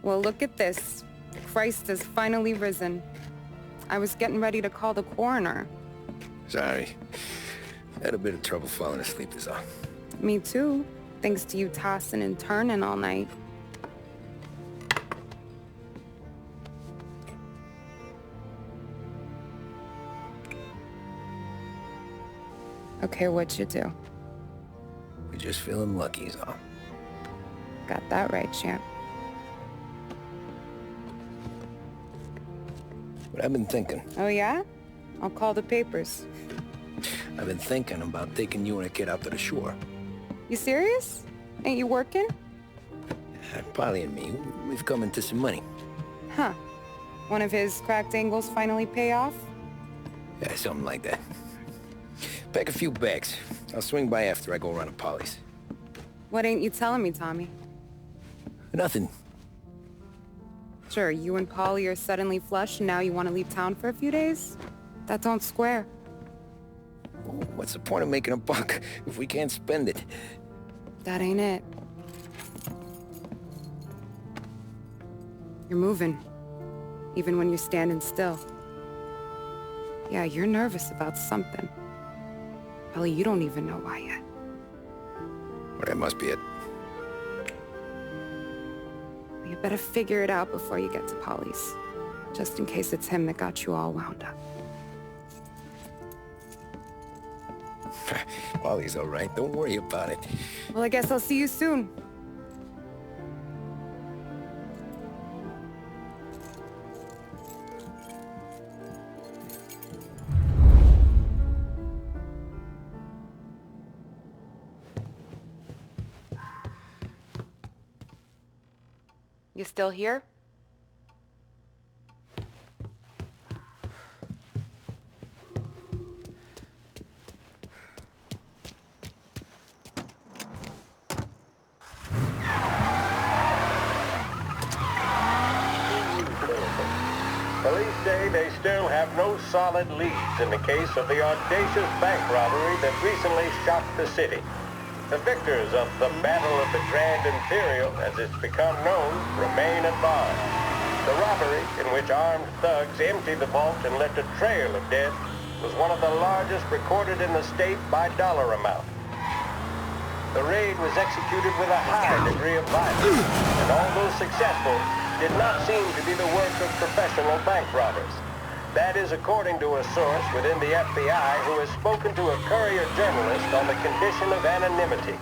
Well, look at this. Christ has finally risen. I was getting ready to call the coroner. Sorry. Had a bit of trouble falling asleep is all. Me too, thanks to you tossing and turning all night. Okay, what'd you do? We're just feeling lucky is all. Got that right, champ. But I've been thinking. Oh yeah? I'll call the papers. I've been thinking about taking you and a kid out to the shore. You serious? Ain't you working? Polly and me, we've come into some money. Huh. One of his cracked angles finally pay off? Yeah, something like that. Pack a few bags. I'll swing by after I go around to Polly's. What ain't you telling me, Tommy? Nothing. Sure, you and Polly are suddenly flush and now you want to leave town for a few days? That don't square. What's the point of making a buck if we can't spend it? That ain't it. You're moving, even when you're standing still. Yeah, you're nervous about something. Probably you don't even know why yet. Well, that must be it. You better figure it out before you get to Polly's, just in case it's him that got you all wound up. Polly's all right. Don't worry about it. Well, I guess I'll see you soon. You still here? Police say they still have no solid leads in the case of the audacious bank robbery that recently shocked the city. The victors of the Battle of the Grand Imperial, as it's become known, remain at large. The robbery, in which armed thugs emptied the vault and left a trail of dead, was one of the largest recorded in the state by dollar amount. The raid was executed with a high degree of violence, and although successful, did not seem to be the work of professional bank robbers. That is according to a source within the FBI who has spoken to a Courier journalist on the condition of anonymity.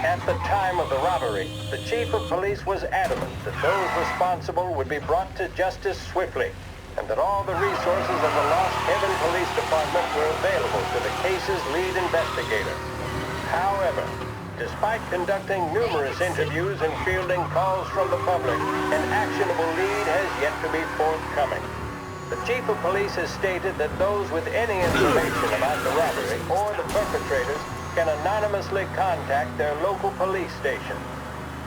At the time of the robbery, the chief of police was adamant that those responsible would be brought to justice swiftly, and that all the resources of the Lost Heaven Police Department were available to the case's lead investigator. However, despite conducting numerous interviews and fielding calls from the public, an actionable lead has yet to be forthcoming. The chief of police has stated that those with any information about the robbery or the perpetrators can anonymously contact their local police station.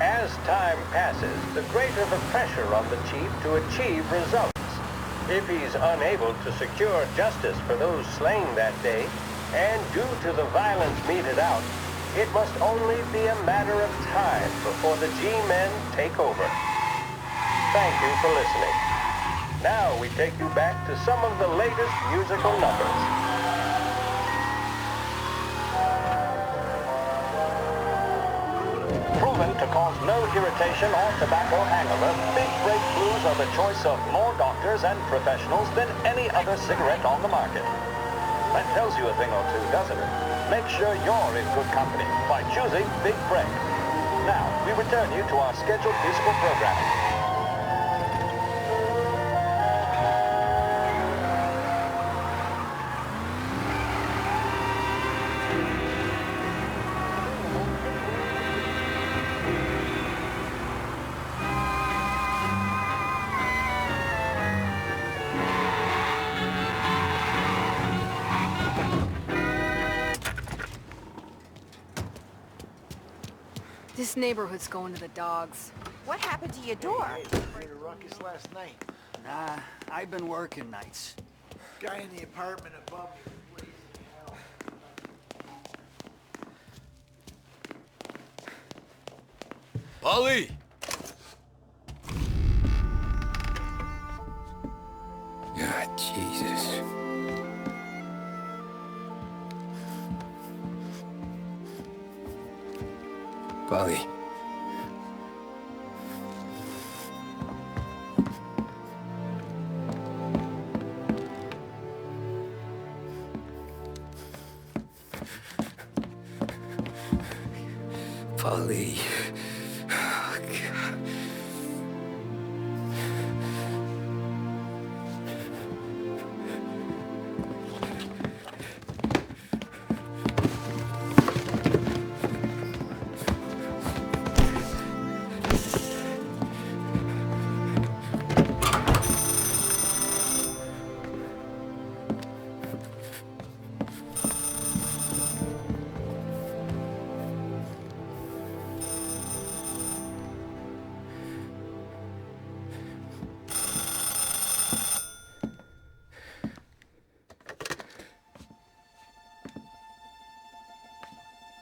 As time passes, the greater the pressure on the chief to achieve results. If he's unable to secure justice for those slain that day, and due to the violence meted out, it must only be a matter of time before the G-men take over. Thank you for listening. Now we take you back to some of the latest musical numbers. Proven to cause no irritation or tobacco hangover, Big Break Blues are the choice of more doctors and professionals than any other cigarette on the market. That tells you a thing or two, doesn't it? Make sure you're in good company by choosing Big Break. Now, we return you to our scheduled musical programming. This neighborhood's going to the dogs. What happened to your door? Made a ruckus last night. Nah, I've been working nights. Guy in the apartment above me was raising hell. Polly! Jesus. Polly. Polly. Oh, God.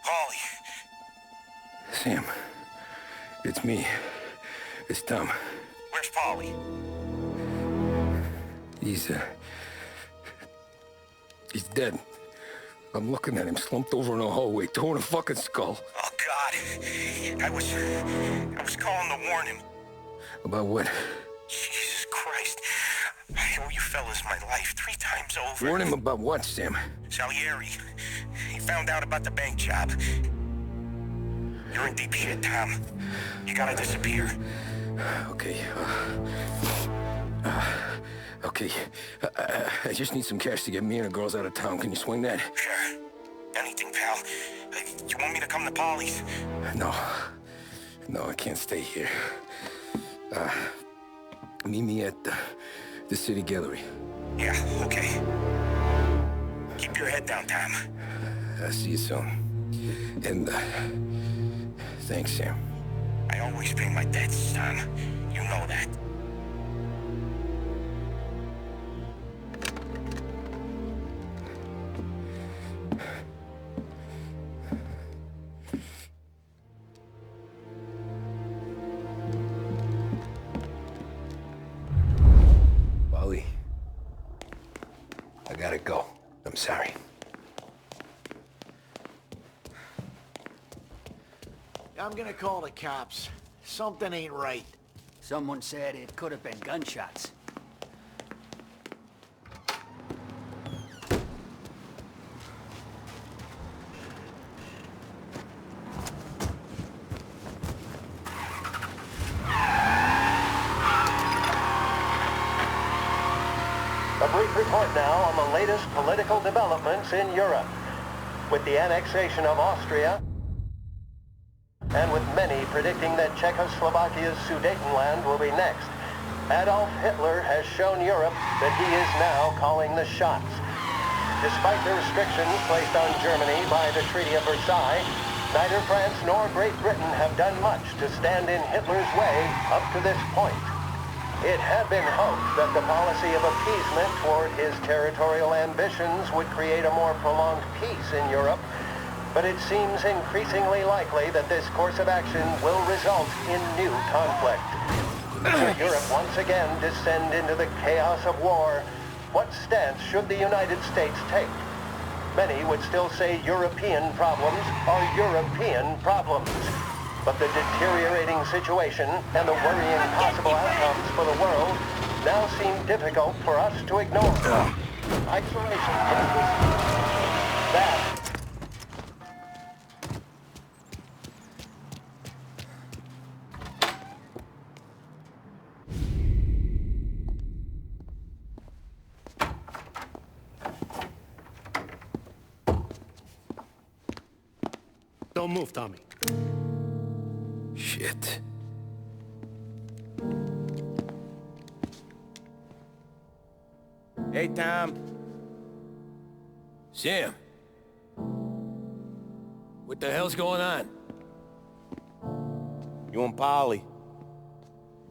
Paulie. Sam, it's me. It's Tom. Where's Paulie? He's dead. I'm looking at him slumped over in a hallway, torn a fucking skull. Oh, God. I was calling to warn him. About what? Jesus Christ. I owe you fellas my life 3 times over. Warn him about what, Sam? Salieri. He found out about the bank job. You're in deep shit, Tom. You gotta disappear. Okay, okay. I just need some cash to get me and the girls out of town. Can you swing that? Sure. Anything, pal. You want me to come to Paulie's? No. No, I can't stay here. Meet me at the city gallery. Yeah, okay. Keep your head down, Tom. I'll see you soon. And, thanks, Sam. I always pay my debts, Tom. You know that. Polly, I gotta go. I'm sorry. I'm gonna call the cops. Something ain't right. Someone said it could have been gunshots. A brief report now on the latest political developments in Europe. With the annexation of Austria, and with many predicting that Czechoslovakia's Sudetenland will be next, Adolf Hitler has shown Europe that he is now calling the shots. Despite the restrictions placed on Germany by the Treaty of Versailles, neither France nor Great Britain have done much to stand in Hitler's way up to this point. It had been hoped that the policy of appeasement toward his territorial ambitions would create a more prolonged peace in Europe, but it seems increasingly likely that this course of action will result in new conflict. Should Europe once again descend into the chaos of war, what stance should the United States take? Many would still say European problems are European problems. But the deteriorating situation and the worrying possible outcomes for the world now seem difficult for us to ignore. Isolation that. Don't move, Tommy. Shit. Hey, Tom. Sam. What the hell's going on? You and Polly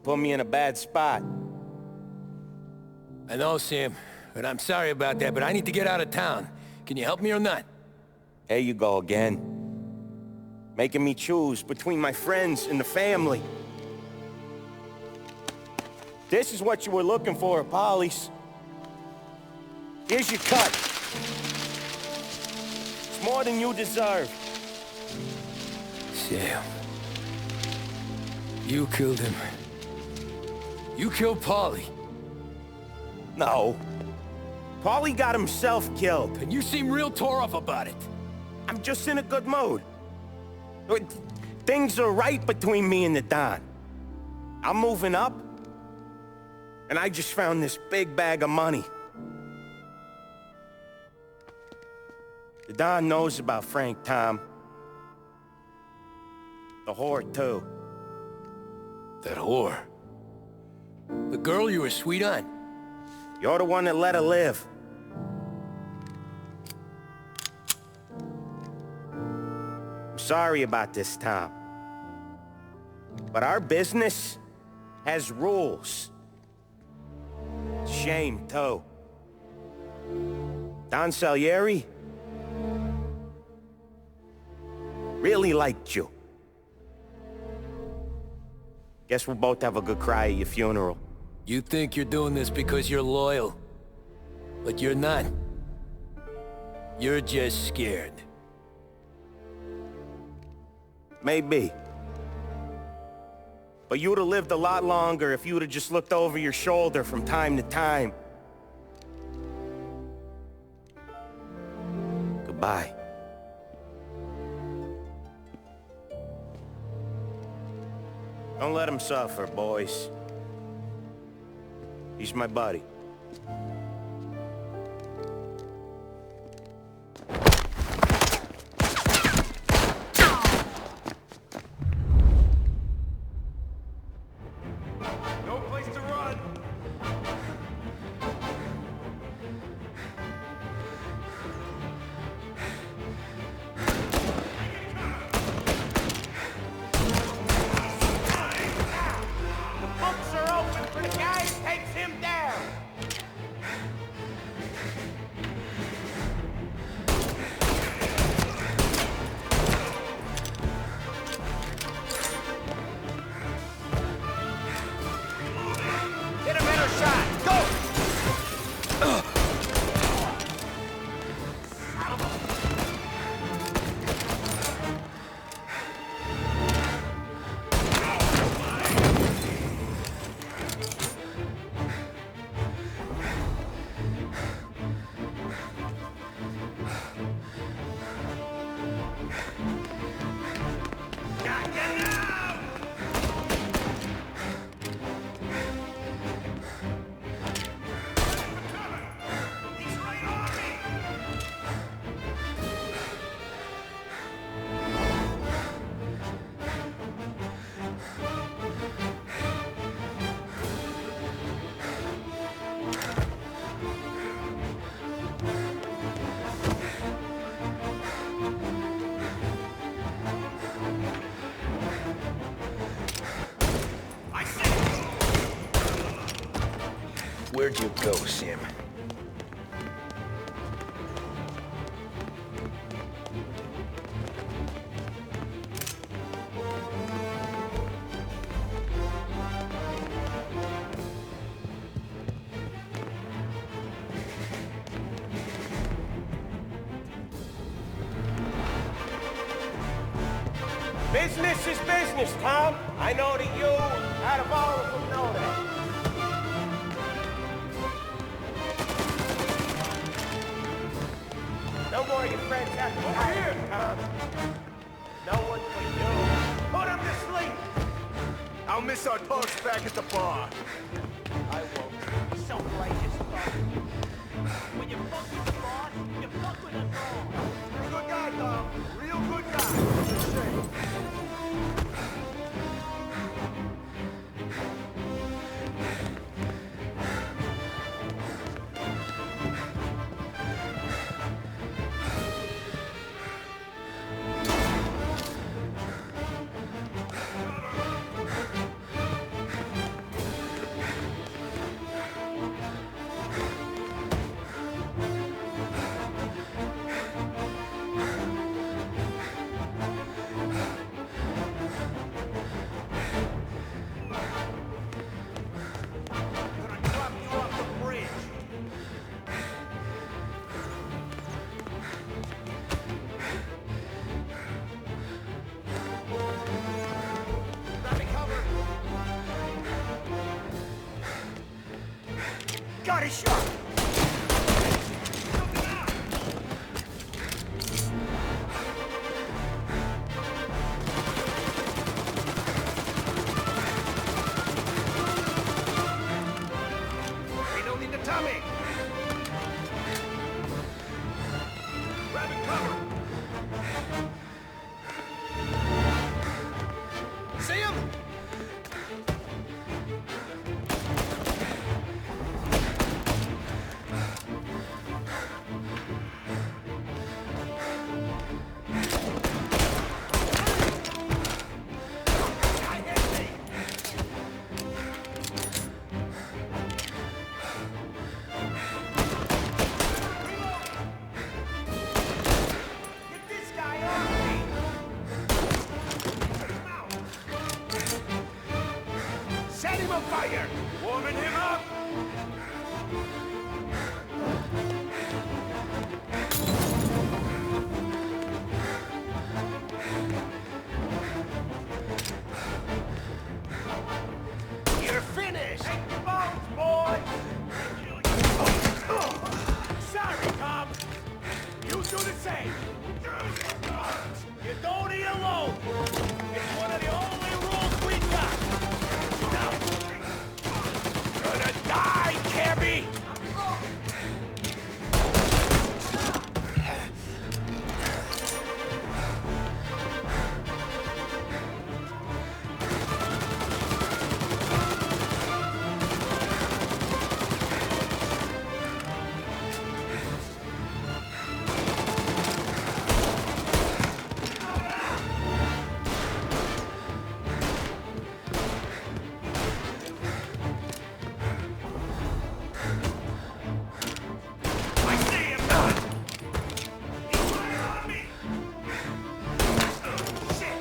put me in a bad spot. I know, Sam, but I'm sorry about that, but I need to get out of town. Can you help me or not? There you go again. Making me choose between my friends and the family. This is what you were looking for at Polly's. Here's your cut. It's more than you deserve. Sam. You killed him. You killed Paulie. No. Paulie got himself killed. And you seem real tore up about it. I'm just in a good mood. Things are right between me and the Don. I'm moving up, and I just found this big bag of money. The Don knows about Frank Tom. The whore, too. That whore? The girl you were sweet on? You're the one that let her live. I'm sorry about this, Tom. But our business has rules. Shame, too. Don Salieri really liked you. Guess we'll both have a good cry at your funeral. You think you're doing this because you're loyal. But you're not. You're just scared. Maybe. But you'd have lived a lot longer if you'd have just looked over your shoulder from time to time. Goodbye. Don't let him suffer, boys. He's my buddy. No place to run. Books are open for the guy who takes him down. Get a better shot. Go! Where'd you go, Sam? Business is business, Tom. I know that you, out of all of them, know that. No more of your friends have to die here, Tom. No one but you. Put him to sleep. I'll miss our talks back at the bar. I won't. Self-righteous fuck. When you fuck with the boss, you fuck with us all. You're a good guy, Tom. Real good guy. Just saying. got a shot! Reloading the Tommy! Grabbing cover! See him? Set him on fire! Warming him up! You're finished! Take the bones, boy! Sorry, Tom. You do the same. You don't eat alone. It's one of the only rules we got. Now, Gonna die, Cabby! I see him. He's running on me. Shit.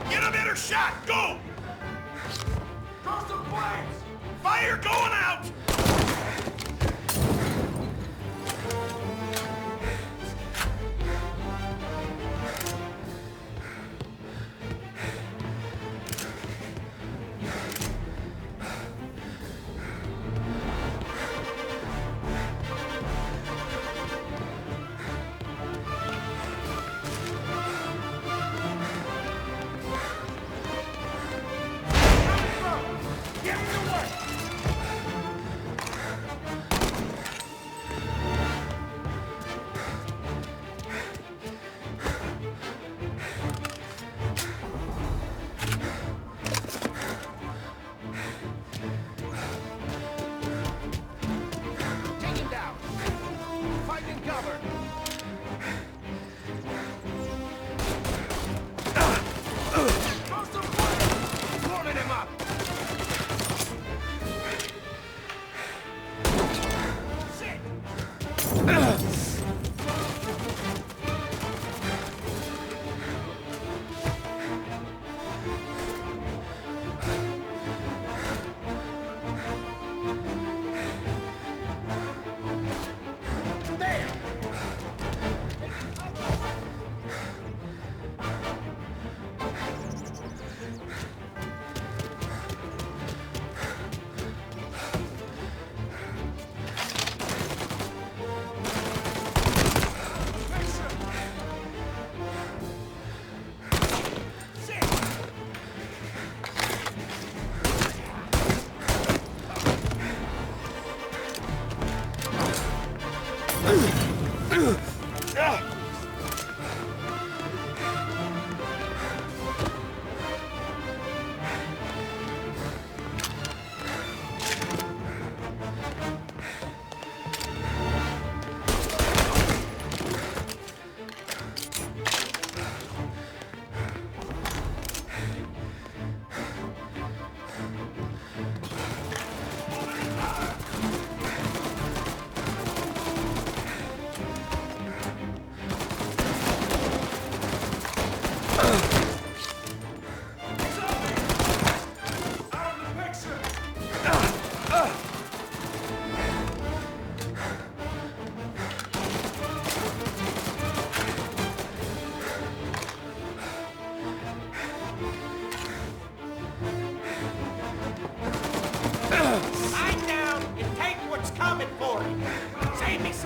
Get a better shot! Go! Throw some flames. Fire going out! Get to work.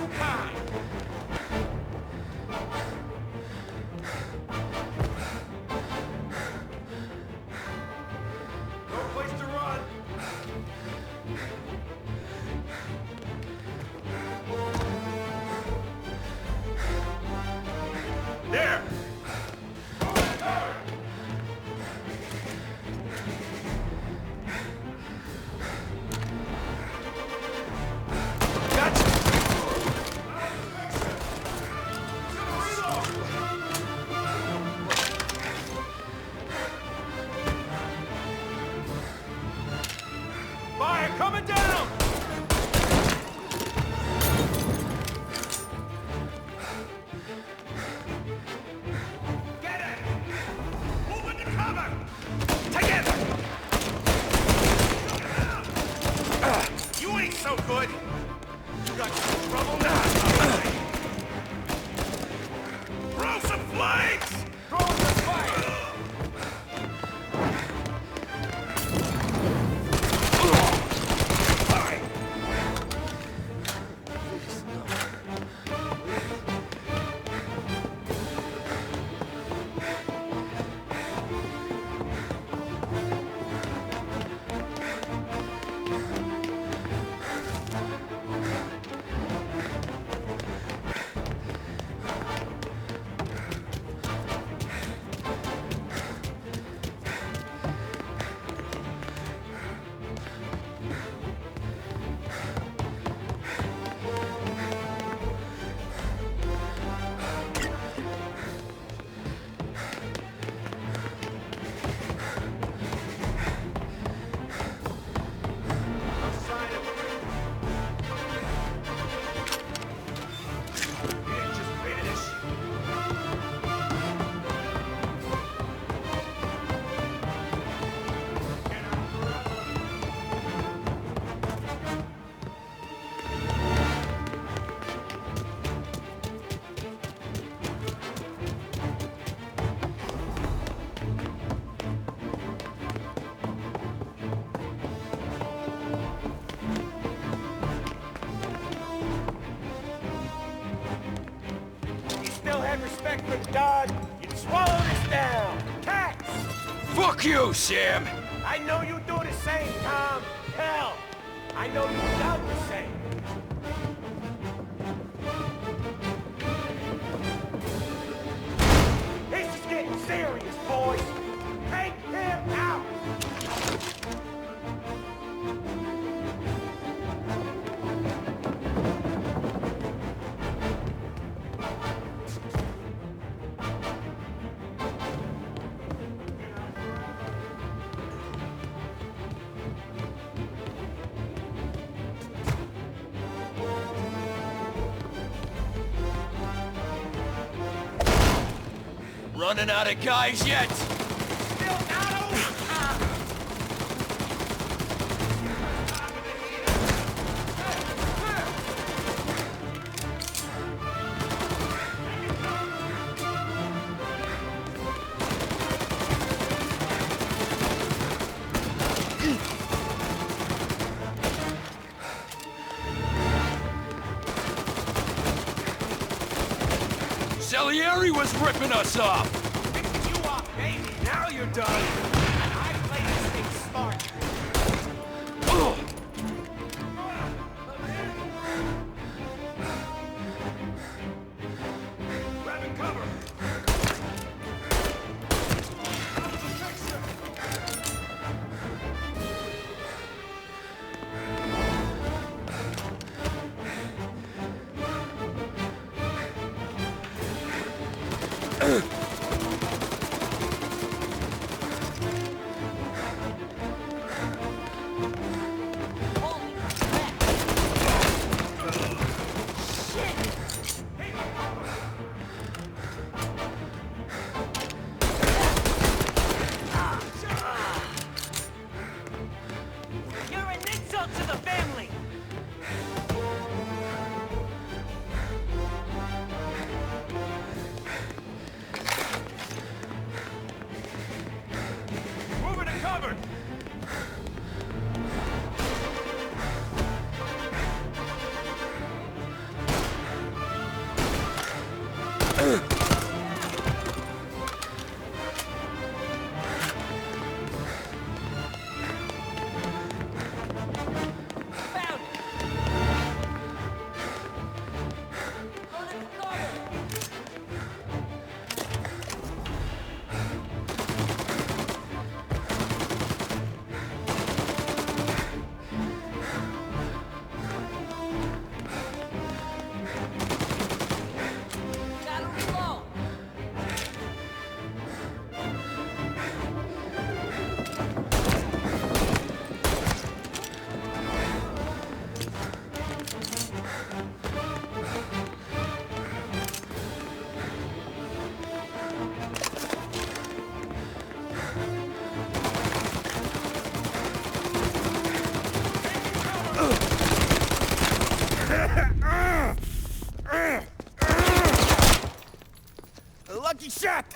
kind. No place to run. There! Fire coming down! Get it! Move into cover! Together! You ain't so good! You got some trouble now! Throw some flames! Throw some fire! Respect for God, you'd swallow this down. Cats! Fuck you, Sam! I know you do the same, Tom. Hell, I know you doubt the same. This is getting serious, boys. Take him out! Running out of guys yet? Still out of... Salieri was ripping us off! Picking you up, baby. Now you're done. And I play this thing smart. Grabbing cover.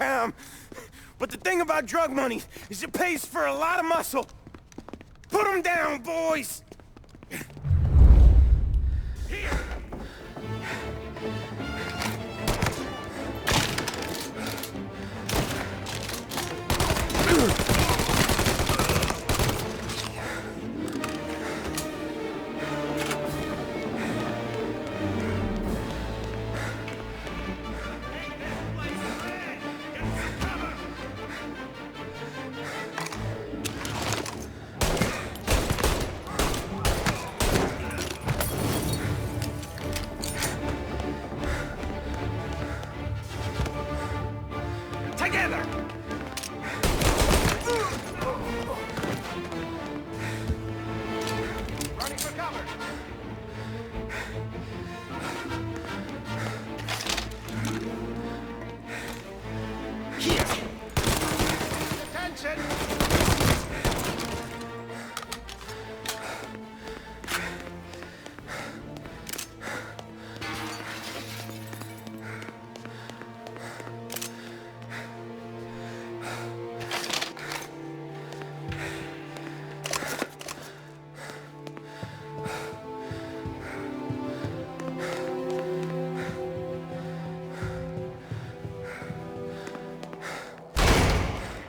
Tom. But the thing about drug money is it pays for a lot of muscle. Put them down, boys! Here! Together! Running for cover! Here! Attention!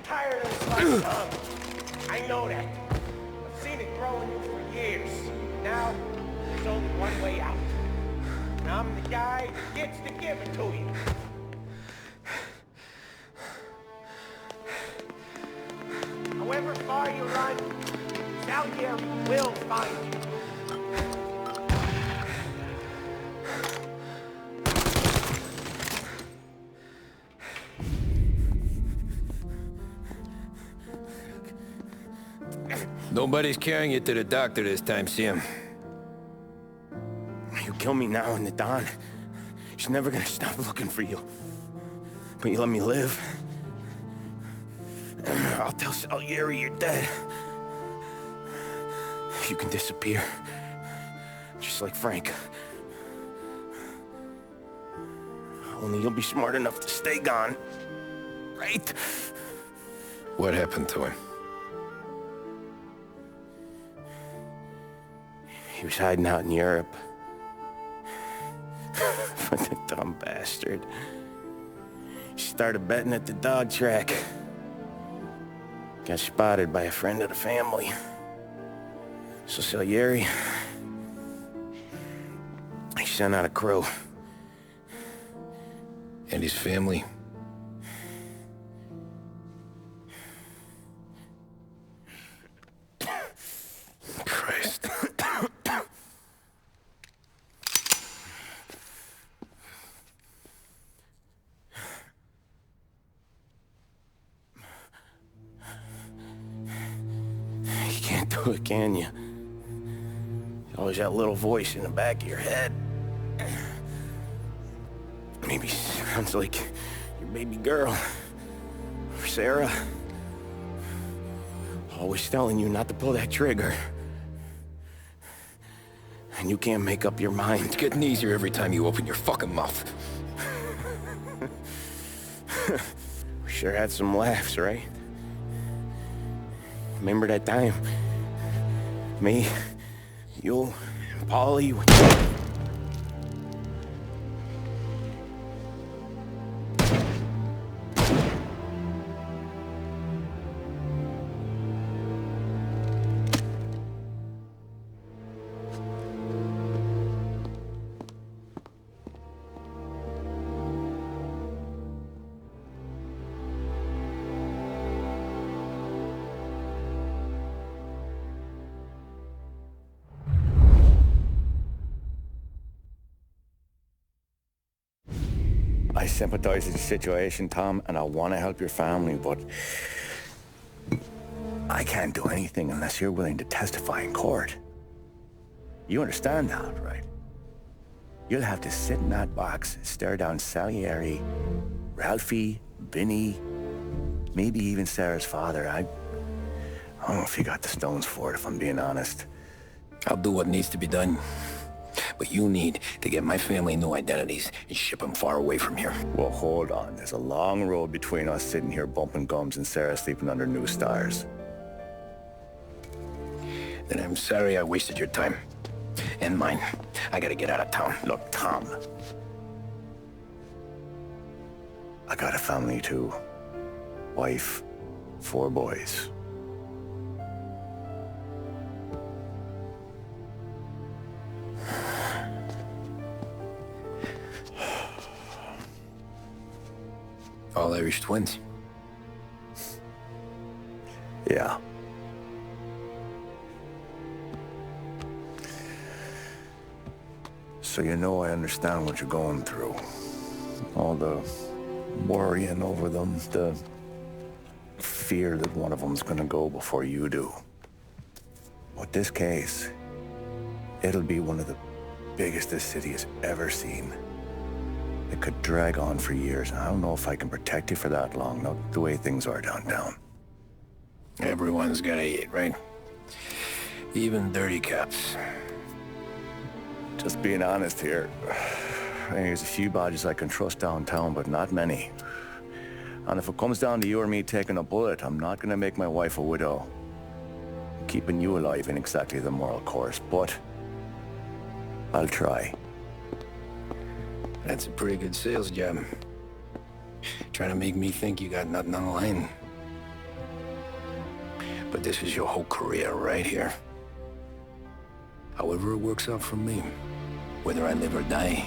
Tired of this tongue. I know that. I've seen it grow in you for years. Now, there's only one way out. And I'm the guy that gets to give it to you. However far you run, Salieri will find you. Nobody's carrying you to the doctor this time, Sam. You kill me now in the dawn. She's never gonna stop looking for you. But you let me live. I'll tell Salieri you're dead. You can disappear. Just like Frank. Only you'll be smart enough to stay gone. Right? What happened to him? He was hiding out in Europe. But the dumb bastard. He started betting at the dog track. Got spotted by a friend of the family. So Salieri, he sent out a crew. And his family? Christ. You can't do it, can you? There's always that little voice in the back of your head. Maybe sounds like your baby girl. Or Sarah. Always telling you not to pull that trigger. And you can't make up your mind. It's getting easier every time you open your fucking mouth. We sure had some laughs, right? Remember that time? Me, you, and Paulie. I sympathize with the situation, Tom, and I want to help your family, but I can't do anything unless you're willing to testify in court. You understand that, right? You'll have to sit in that box, stare down Salieri, Ralphie, Vinny, maybe even Sarah's father. I don't know if you got the stones for it, if I'm being honest. I'll do what needs to be done. But you need to get my family new identities and ship them far away from here. Well, hold on. There's a long road between us sitting here bumping gums and Sarah sleeping under new stars. Then I'm sorry I wasted your time. And mine. I gotta get out of town. Look, Tom. I got a family too. Wife, 4 boys. All Irish twins. Yeah. So you know I understand what you're going through. All the worrying over them, the fear that one of them's gonna go before you do. With this case, it'll be one of the biggest this city has ever seen. It could drag on for years. I don't know if I can protect you for that long, not the way things are downtown. Everyone's gotta eat, right? Even dirty cops. Just being honest here. There's a few badges I can trust downtown, but not many. And if it comes down to you or me taking a bullet, I'm not gonna make my wife a widow. Keeping you alive ain't exactly the moral course, but I'll try. That's a pretty good sales job. Trying to make me think you got nothing on the line. But this is your whole career right here. However it works out for me, whether I live or die,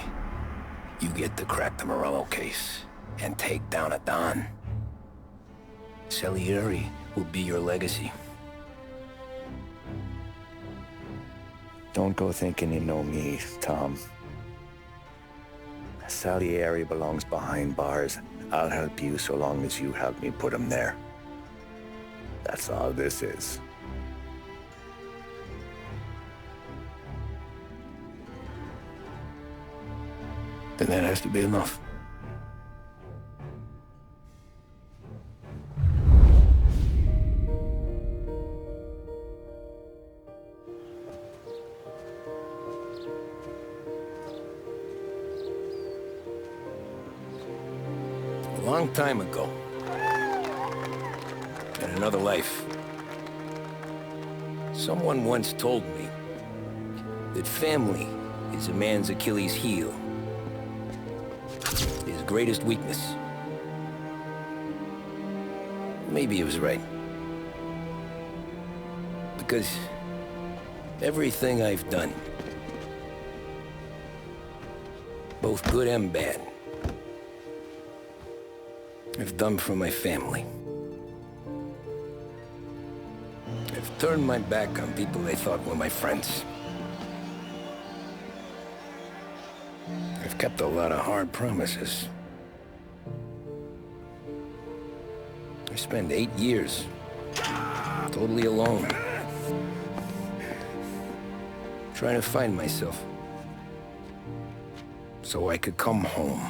you get to crack the Morello case and take down a Don. Salieri will be your legacy. Don't go thinking you know me, Tom. Salieri belongs behind bars. I'll help you so long as you help me put him there. That's all this is. Then that has to be enough. A long time ago, in another life, someone once told me that family is a man's Achilles heel. His greatest weakness. Maybe he was right. Because everything I've done, both good and bad, I've done for my family. I've turned my back on people they thought were my friends. I've kept a lot of hard promises. I spent 8 years totally alone, trying to find myself so I could come home.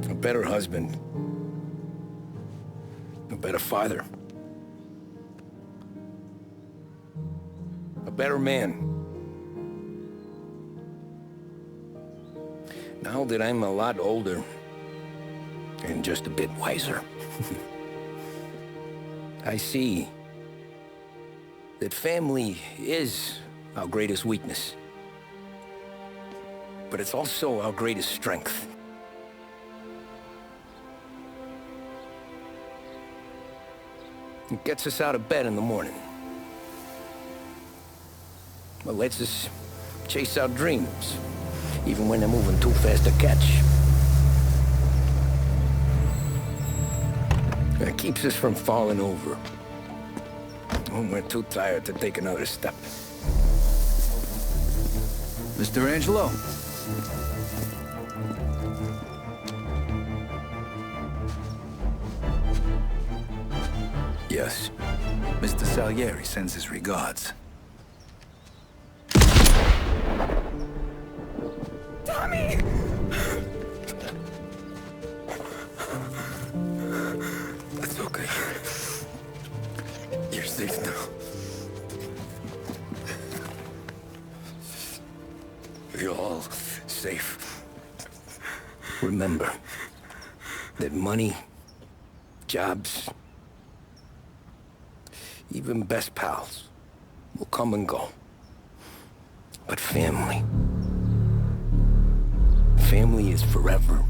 A better husband, a better father, a better man. Now that I'm a lot older and just a bit wiser, I see that family is our greatest weakness, but it's also our greatest strength. It gets us out of bed in the morning. It lets us chase our dreams, even when they're moving too fast to catch. It keeps us from falling over when we're too tired to take another step. Mr. Angelo. Yes. Mr. Salieri sends his regards. Tommy! That's okay. You're safe now. all safe. Remember that money, jobs, even best pals will come and go. But family is forever.